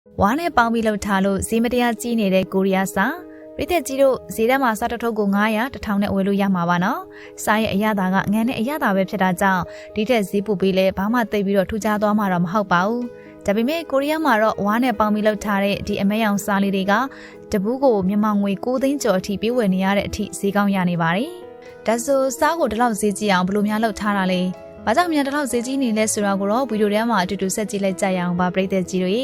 ဝါနဲ့ပေါင်းပြီးလှုပ်ထားလို့ဈေးမတရားကြီးနေတဲ့ကိုရီးယားစာပရိသတ်ကြီးတို့ဈေးထဲမှာစားတစ်ထုပ်ကို900 1000နဲ့ဝယ်လို့ရမှာပါနော်စားရဲ့အရသာကငန်းနဲ့အရသာပဲဖြစ်တာကြောင့်ဒီထက်ဈေးပိုပေးလဲဘာမှသိပြီးတော့ထူးခြားသွားမှာတော့မဟုတ်ပါဘူးဒါပေမဲ့ကိုရီးယားမှာတော့ဝါနဲ့ပေါင်းပြီးလှုပ်ထားတဲ့ဒီအမဲရောင်စားလေးတွေကတပူးကိုမြန်မာငွေ9သိန်းကျော်အထိပေးဝယ်နေရတဲ့အထိဈေးကောင်းရနေပါတယ်ဒါဆိုစားကိုဒီလောက်ဈေးကြီးအောင်ဘယ်လိုများလှုပ်ထားတာလဲဘာကြောင့်မြန်ဒီလောက်ဈေးကြီးနေလဲဆိုတာကိုတော့ဗီဒီယိုထဲမှာအတူတူဆက်ကြည့်လိုက်ကြရအောင်ပါပရိသတ်ကြီးတို့ရေ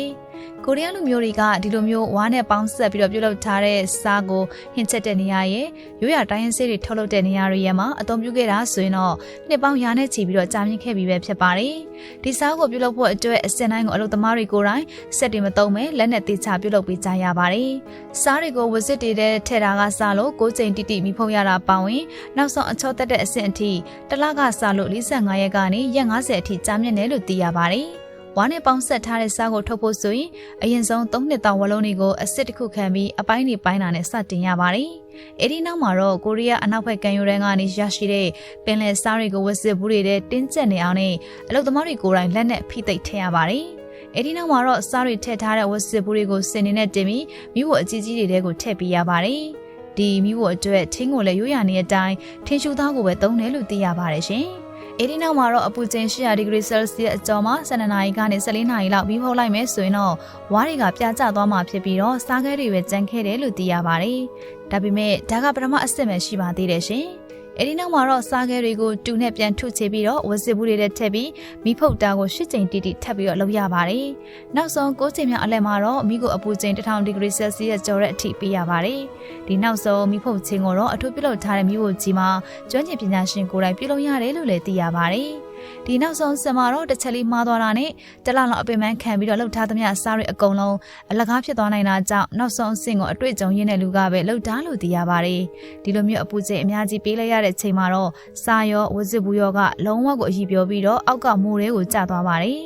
ကိုရီးယားလူမျိုးတွေကဒီလိုမျိုးဝါနဲ့ပေါင်းဆက်ပြီးတော့ပြုလုပ်ထားတဲ့စားကိုဟင်းချက်တဲ့နေရာရဲ့ရိုးရာတိုင်းရင်းဆေးတွေထုတ်လုပ်တဲ့နေရာတွေရဲ့မှာအသုံးပြုခဲ့တာဆိုရင်တော့နှစ်ပေါင်းရာနဲ့ချီပြီးတော့ကြာမြင့်ခဲ့ပြီးပဲဖြစ်ပါတယ်ဒီစားကိုပြုလုပ်ဖို့အတွက်အစင်တိုင်းကိုအလုပ်သမားတွေကိုယ်တိုင်စက်တွေမသုံးပဲလက်နဲ့တေချာပြုလုပ်ပေးကြရပါတယ်စားတွေကိုဝစစ်တွေတဲ့ထည့်တာကစားလို့9ချိန်တိတိမိဖုံးရတာပေါင်းရင်နောက်ဆုံးအချောတက်တဲ့အဆင့်အထိတစ်လကစားလို့45ရက်ကနေရက်50အထိကြာမြင့်တယ်လို့သိရပါတယ်ဝါနဲ့ပေါင်းဆက်ထားတဲ့စားကိုထုတ်ဖို့ဆိုရင်အရင်ဆုံး3နှစ်တောင်ဝလုံးတွေကိုအစစ်တစ်ခုခံပြီးအပိုင်းတွေပိုင်းတာနဲ့စတင်ရပါတယ်။အဲဒီနောက်မှာတော့ကိုရီးယားအနောက်ဘက်ကန်ယူရန်ကနေရရှိတဲ့ပင်လယ်စားတွေကိုဝစစ်ဘူးတွေတဲ့တင်းကျပ်နေအောင်နဲ့အလုပ်သမားတွေကိုယ်တိုင်လက်နဲ့ဖိသိပ်ထည့်ရပါတယ်။အဲဒီနောက်မှာတော့စားတွေထည့်ထားတဲ့ဝစစ်ဘူးတွေကိုစင်နေနဲ့တင်ပြီးမိဖို့အကြီးကြီးတွေကိုထည့်ပေးရပါတယ်။ဒီမိဖို့အတွက်ထင်းကိုလည်းရိုးရာနေတဲ့အတိုင်းထင်းရှူသားကိုပဲသုံးတယ်လို့သိရပါတယ်ရှင်။အဲဒီနောက်မှာတော့အပူချိန်800ဒီဂရီဆဲလ်စီယပ်အကျော်မှာ12နာရီကနေ14နာရီလောက်ပြီးဖုတ်လိုက်မယ်ဆိုရင်တော့ဝါးတွေကပြာကျသွားမှာဖြစ်ပြီးတော့စားခဲတွေပဲကြမ်းခဲ့တယ်လို့သိရပါတယ်။ဒါပေမဲ့ဒါကပထမအဆင့်ပဲရှိပါသေးတယ်ရှင်။အဲဒီနောက်မှာတော့စားခဲတွေကိုတူနဲ့ပြန်ထုချပြီးတော့ဝစစ်ဘူးတွေနဲ့ထည့်ပြီးမိဖုတ်တာကို8ချိန်တိတိထပ်ပြီးတော့လုပ်ရပါတယ်။နောက်ဆုံး9ချိန်မြောက်အလဲမှာတော့မိကိုအပူချိန်1000ဒီဂရီဆဲလ်စီယပ်ကျော်တဲ့အထိပေးရပါတယ်။ဒီနောက်ဆုံးမိဖုတ်ချင်းကိုတော့အထူးပြုလုပ်ထားတဲ့မိဖို့ကြီးမှာကျွမ်းကျင်ပညာရှင်ကိုယ်တိုင်ပြုလုပ်ရတယ်လို့လည်းသိရပါတယ်။ဒီနောက်ဆုံးစမှာတော့တစ်ချက်လေးမှားသွားတာနဲ့တလလောက်အပင်ပန်းခံပြီးတော့လှုပ်ထားသမျှစားတွေအကုန်လုံးအလကားဖြစ်သွားနိုင်တာကြောင့်နောက်ဆုံးအဆင့်ကိုအတွေ့အကြုံရင်းတဲ့လူကပဲလှုပ်ထားလို့သိရပါတယ်ဒီလိုမျိုးအပူချိန်အများကြီးပေးလိုက်ရတဲ့ချိန်မှာတော့စားရောဝစစ်ဘူးရောကလုံးဝကိုအကြီးပြောပြီးတော့အောက်ကမိုးတွေကိုကျသွားပါတယ်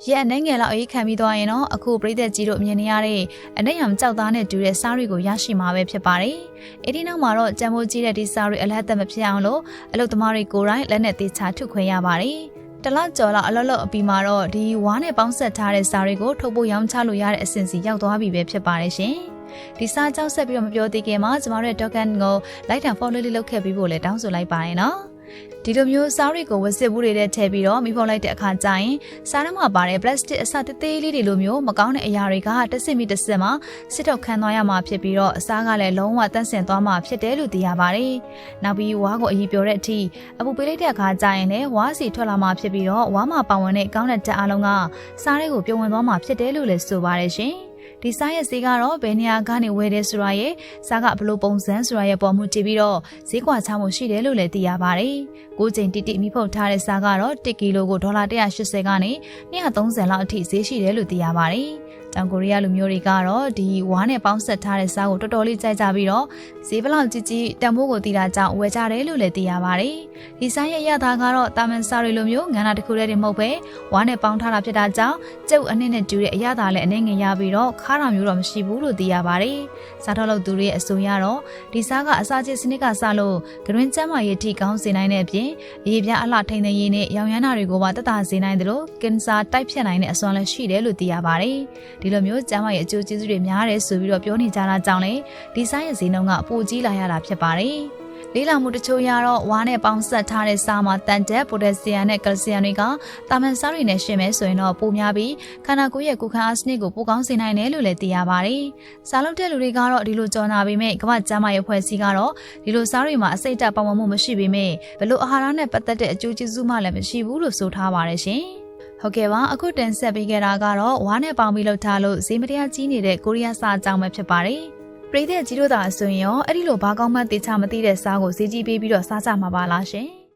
ရဲ့အနေငယ်လောက်အေးခံပြီးသွားရင်တော့အခုပရိသတ်ကြီးတို့မြင်နေရတဲ့အနက်ရောင်ကြောက်သားနဲ့တူတဲ့စားတွေကိုရရှိမှာပဲဖြစ်ပါတယ်။အဲဒီနောက်မှာတော့ကြံမိုးကြီးတဲ့ဒီစားတွေအလတ်သက်မဖြစ်အောင်လို့အလုပ်သမားတွေကိုယ်တိုင်လက်နဲ့တေချာထုခွဲရပါတယ်။တလောက်ကျော်လောက်အလောလောအပီမှာတော့ဒီဝါနဲ့ပေါင်းဆက်ထားတဲ့စားတွေကိုထုတ်ဖို့ရောင်းချလို့ရတဲ့အဆင့်စီရောက်သွားပြီပဲဖြစ်ပါတယ်ရှင်။ဒီစားကြောက်ဆက်ပြီးတော့မပြောသေးခင်မှာကျမတို့ရဲ့ token ကို like and follow လေးလုပ်ခဲ့ပြီးဖို့လည်းတောင်းဆိုလိုက်ပါရနော်။ဒီလိုမျိုးစားတွေကိုဝစစ်ဘူးတွေနဲ့ထည့်ပြီးတော့မိဖုံးလိုက်တဲ့အခါကျရင်စားထဲမှာပါတဲ့ plastic အစသေးလေးတွေလိုမျိုးမကောင်းတဲ့အရာတွေကတစ်စစ်မိတစ်စစ်မှာစစ်ထုတ်ခံသွားရမှာဖြစ်ပြီးတော့အစားကလည်းလုံးဝတန့်စင်သွားမှာဖြစ်တယ်လို့သိရပါတယ်။နောက်ပြီးဝါးကိုအကြီးပြောတဲ့အထိအပူပေးလိုက်တဲ့အခါကျရင်လည်းဝါးစီထွက်လာမှာဖြစ်ပြီးတော့ဝါးမှာပါဝင်တဲ့ကောင်းတဲ့ဓာတ်အလုံးကစားတွေကိုပြုံဝင်သွားမှာဖြစ်တယ်လို့လည်းဆိုပါတယ်ရှင်။ဒီစားရဲ့ဈေးကတော့ဘယ်နေရာကနေဝယ်တယ်ဆိုတာရဲ့စားကဘလို့ပုံစံဆိုတာရဲ့ပေါ်မှုတည်ပြီးတော့ဈေးကွာချမှုရှိတယ်လို့လည်းသိရပါတယ်။9ချိန်တိတိမိဖုတ်ထားတဲ့စားကတော့1ကီလိုကိုဒေါ်လာ180ကနေ230လောက်အထိဈေးရှိတယ်လို့သိရပါတယ်။တောင်ကိုရီးယားလူမျိုးတွေကတော့ဒီဝါနဲ့ပေါင်းဆက်ထားတဲ့စားကိုတော်တော်လေးကြိုက်ကြပြီးတော့ဈေးဘလောက်ကြီးကြီးတန်ဖိုးကိုသိတာကြောင့်ဝယ်ကြတယ်လို့လည်းသိရပါတယ်။ဒီစားရဲ့ရတာကတော့တာမန်စားတွေလိုမျိုးငန်းတာတစ်ခုတည်းတင်မဟုတ်ပဲဝါနဲ့ပေါင်းထားတာဖြစ်တာကြောင့်ကျုပ်အနှစ်နဲ့တူတဲ့အရသာလည်းအနေငယ်ရပြီးတော့ခါတာမျိုးတော့မရှိဘူးလို့သိရပါတယ်။စားထုတ်လုပ်သူတွေရဲ့အဆိုအရတော့ဒီစားကအစာချစ်စနစ်ကစားလို့ဂရင်းကျန်းမာရေးထိကောင်းစေနိုင်တဲ့အပြင်အရေးပြားအလှထိန်သိမ်းရေးနဲ့ရောင်ရမ်းတာတွေကိုပါတက်တာစေနိုင်တယ်လို့ကင်ဆာတိုက်ဖျက်နိုင်တဲ့အစွမ်းလည်းရှိတယ်လို့သိရပါတယ်။ဒီလိုမျိုးကျန်းမာရေးအကျိုးကျေးဇူးတွေများတယ်ဆိုပြီးတော့ပြောနေကြတာကြောင့်လေဒီစားရဲ့ဈေးနှုန်းကပိုကြီးလာရတာဖြစ်ပါတယ်။လေးလာမှုတချို့ရတော့ဝါနဲ့ပေါင်းဆက်ထားတဲ့စားမှာတန်တက်ပိုတက်ဆီယမ်နဲ့ကယ်လ်ဆီယမ်တွေကတာမန်စားတွေနဲ့ရှင်းမယ်ဆိုရင်တော့ပိုများပြီးခန္ဓာကိုယ်ရဲ့ကိုယ်ခံအားစနစ်ကိုပိုကောင်းစေနိုင်တယ်လို့လည်းသိရပါတယ်။စားလုပ်တဲ့လူတွေကတော့ဒီလိုကြော်နာပေမဲ့ကမ္ဘာ့ကျန်းမာရေးအဖွဲ့အစည်းကတော့ဒီလိုစားတွေမှာအစိတ်ဓာတ်ပေါင်းမှုမရှိပေမဲ့ဘလို့အာဟာရနဲ့ပတ်သက်တဲ့အကျိုးကျေးဇူးမှလည်းမရှိဘူးလို့ဆိုထားပါတယ်ရှင်။ဟုတ်ကဲ့ပါအခုတင်ဆက်ပေးခဲ့တာကတော့ဝါနဲ့ပေါင်းပြီးလှုပ်ထားလို့ဈေးမတရားကြီးနေတဲ့ကိုရီးယားစားအကြောင်းပဲဖြစ်ပါတယ်ပရိသတ်ကြီးတို့သာအဆိုရင်ရောအဲ့ဒီလိုဘာကောင်းမှတေချာမသိတဲ့စားကိုဈေးကြီးပေးပြီးတော့စားကြမှာပါလားရှင်